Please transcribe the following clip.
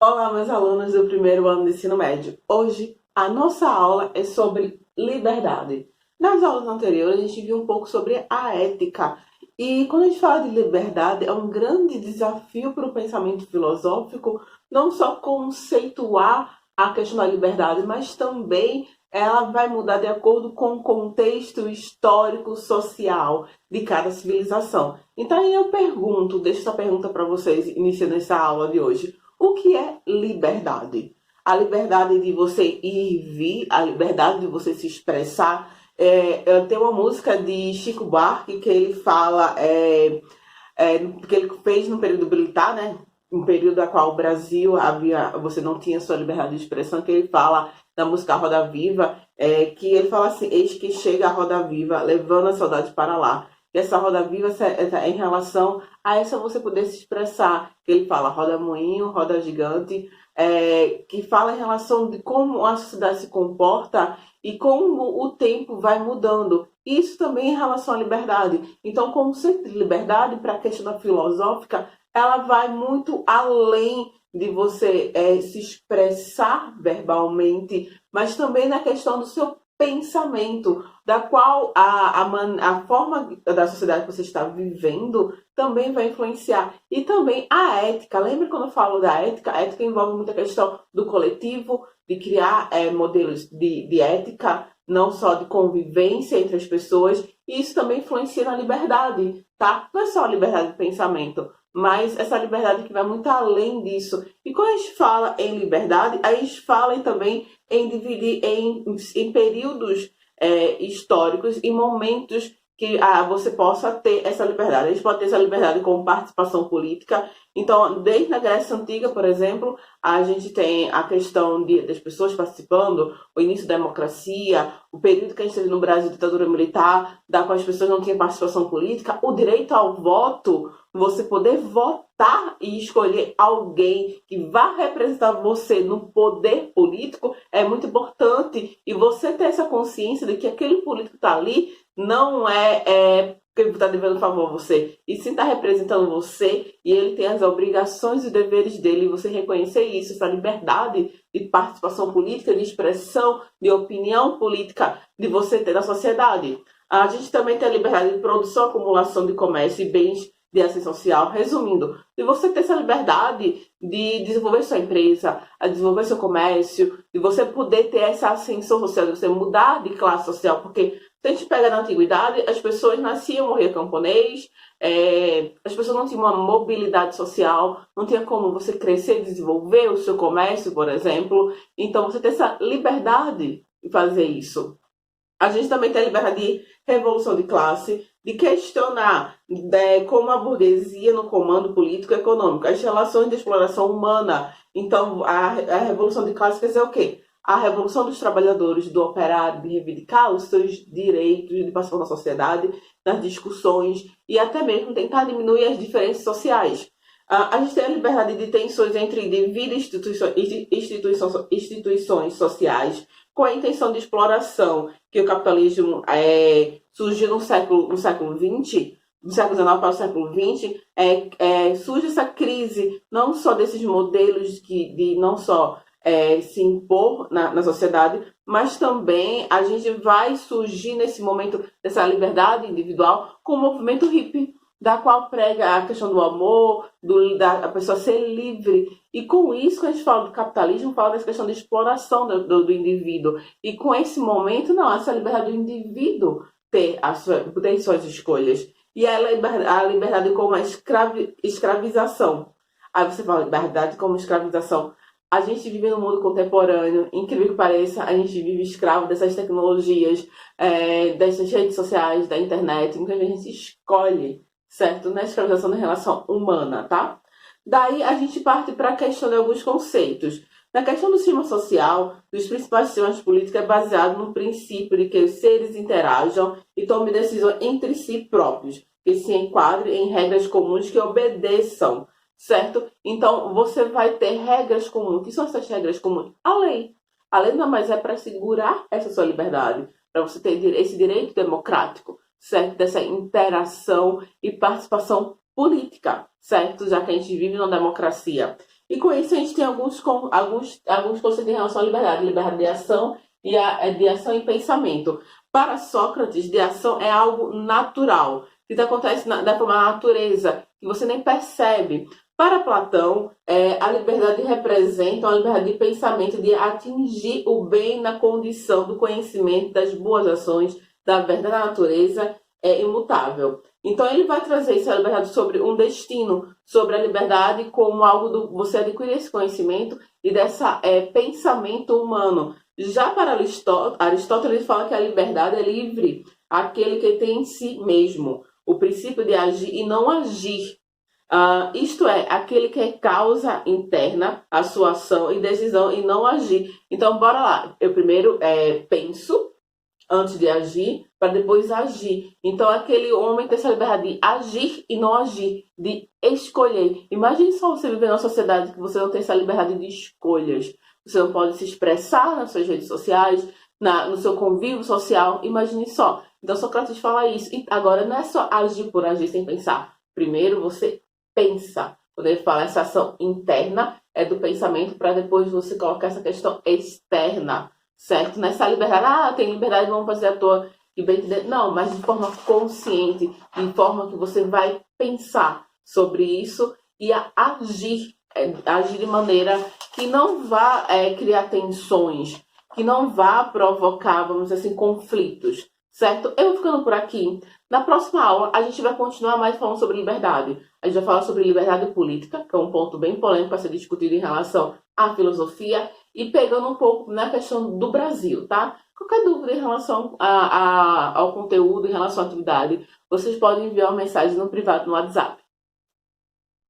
Olá, meus alunos do primeiro ano do ensino médio. Hoje, a nossa aula é sobre liberdade. Nas aulas anteriores, a gente viu um pouco sobre a ética. E quando a gente fala de liberdade, é um grande desafio para o pensamento filosófico, não só conceituar a questão da liberdade, mas também ela vai mudar de acordo com o contexto histórico, social de cada civilização. Então, aí eu pergunto, deixo essa pergunta para vocês, iniciando essa aula de hoje. O que é liberdade? A liberdade de você ir e vir, a liberdade de você se expressar. Tem uma música de Chico Buarque que ele fala, que ele fez no período militar, né? Um período da qual o Brasil você não tinha sua liberdade de expressão, que ele fala na música Roda Viva, que ele fala assim: eis que chega a Roda Viva, levando a saudade para lá. E essa roda viva é em relação a essa você poder se expressar. Que ele fala roda moinho, roda gigante, que fala em relação de como a sociedade se comporta e como o tempo vai mudando. Isso também em relação à liberdade. Então, o conceito de liberdade, para a questão da filosófica, ela vai muito além de você se expressar verbalmente, mas também na questão do seu pensamento, da qual a forma da sociedade que você está vivendo também vai influenciar. E também a ética. Lembra quando eu falo da ética? A ética envolve muita questão do coletivo, de criar modelos de ética, não só de convivência entre as pessoas. E isso também influencia na liberdade, tá? Não é só a liberdade de pensamento, mas essa liberdade que vai muito além disso. E quando a gente fala em liberdade, a gente fala também em dividir em períodos históricos e momentos que você possa ter essa liberdade. A gente pode ter essa liberdade com participação política. Então, desde a Grécia Antiga, por exemplo, a gente tem a questão das pessoas participando, o início da democracia, o período que a gente teve no Brasil, ditadura militar, da qual as pessoas não tinham participação política, o direito ao voto, você poder votar e escolher alguém que vá representar você no poder político é muito importante. E você ter essa consciência de que aquele político está ali não porque ele está devendo favor a você, e sim está representando você, e ele tem as obrigações e deveres dele, e você reconhecer isso, essa liberdade de participação política, de expressão, de opinião política, de você ter na sociedade. A gente também tem a liberdade de produção, acumulação de comércio e bens de ação social. Resumindo, de você ter essa liberdade de desenvolver sua empresa, a desenvolver seu comércio, de você poder ter essa ascensão social, de você mudar de classe social, porque se a gente pega na antiguidade, as pessoas nasciam, morriam camponês, as pessoas não tinham uma mobilidade social, não tinha como você crescer e desenvolver o seu comércio, por exemplo. Então, você tem essa liberdade de fazer isso. A gente também tem a liberdade de revolução de classe, de questionar como a burguesia no comando político e econômico, as relações de exploração humana. Então, a revolução de classe quer dizer o quê? A revolução dos trabalhadores, do operário, de reivindicar os seus direitos, de participar da sociedade, nas discussões e até mesmo tentar diminuir as diferenças sociais. A gente tem a liberdade de tensões entre indivíduos e instituições sociais, com a intenção de exploração, que o capitalismo surgiu no século XX, do século XIX para o século XX, surge essa crise não só desses modelos de não só se impor na sociedade, mas também a gente vai surgir nesse momento dessa liberdade individual com o movimento hippie, da qual prega a questão do amor, da pessoa ser livre. E com isso, quando a gente fala do capitalismo, fala dessa questão de exploração do indivíduo. E com esse momento, não, essa liberdade do indivíduo ter suas escolhas. E a liberdade como a escravização. Aí você fala liberdade como escravização. A gente vive no mundo contemporâneo, incrível que pareça, a gente vive escravo dessas tecnologias, dessas redes sociais, da internet, em que a gente escolhe, certo? Na escravização da relação humana, tá? Daí a gente parte para a questão de alguns conceitos. Na questão do sistema social, dos principais sistemas políticos é baseado no princípio de que os seres interajam e tomem decisões entre si próprios, que se enquadrem em regras comuns que obedeçam, certo? Então, você vai ter regras comuns. O que são essas regras comuns? A lei. A lei nada mais é para segurar essa sua liberdade, para você ter esse direito democrático, certo? Dessa interação e participação política, certo? Já que a gente vive numa democracia. E com isso a gente tem alguns conceitos em relação à liberdade. Liberdade de ação de ação e pensamento. Para Sócrates, de ação é algo natural, que acontece da forma da natureza, que você nem percebe. Para Platão, a liberdade representa uma liberdade de pensamento, de atingir o bem na condição do conhecimento, das boas ações, da verdade da natureza imutável. Então ele vai trazer essa liberdade sobre um destino, sobre a liberdade como algo do você adquirir esse conhecimento e dessa pensamento humano. Já para Aristóteles fala que a liberdade é livre, aquele que tem em si mesmo o princípio de agir e não agir. Isto é, aquele que é causa interna, a sua ação e decisão e não agir. Então, bora lá. Eu primeiro penso antes de agir, para depois agir. Então, aquele homem tem essa liberdade de agir e não agir, de escolher. Imagine só você viver numa sociedade que você não tem essa liberdade de escolhas. Você não pode se expressar nas suas redes sociais, no seu convívio social. Imagine só. Então, Sócrates fala isso. E agora, não é só agir por agir sem pensar. Primeiro, você pensa. Quando ele fala essa ação interna, é do pensamento, para depois você colocar essa questão externa. Certo? Nessa liberdade, tem liberdade, vamos fazer à toa e bem entender. Não, mas de forma consciente, de forma que você vai pensar sobre isso e agir de maneira que não vá criar tensões, que não vá provocar, vamos dizer assim, conflitos. Certo? Eu vou ficando por aqui. Na próxima aula, a gente vai continuar mais falando sobre liberdade. A gente vai falar sobre liberdade política, que é um ponto bem polêmico para ser discutido em relação à filosofia, e pegando um pouco na questão do Brasil, tá? Qualquer dúvida em relação ao conteúdo, em relação à atividade, vocês podem enviar uma mensagem no privado no WhatsApp.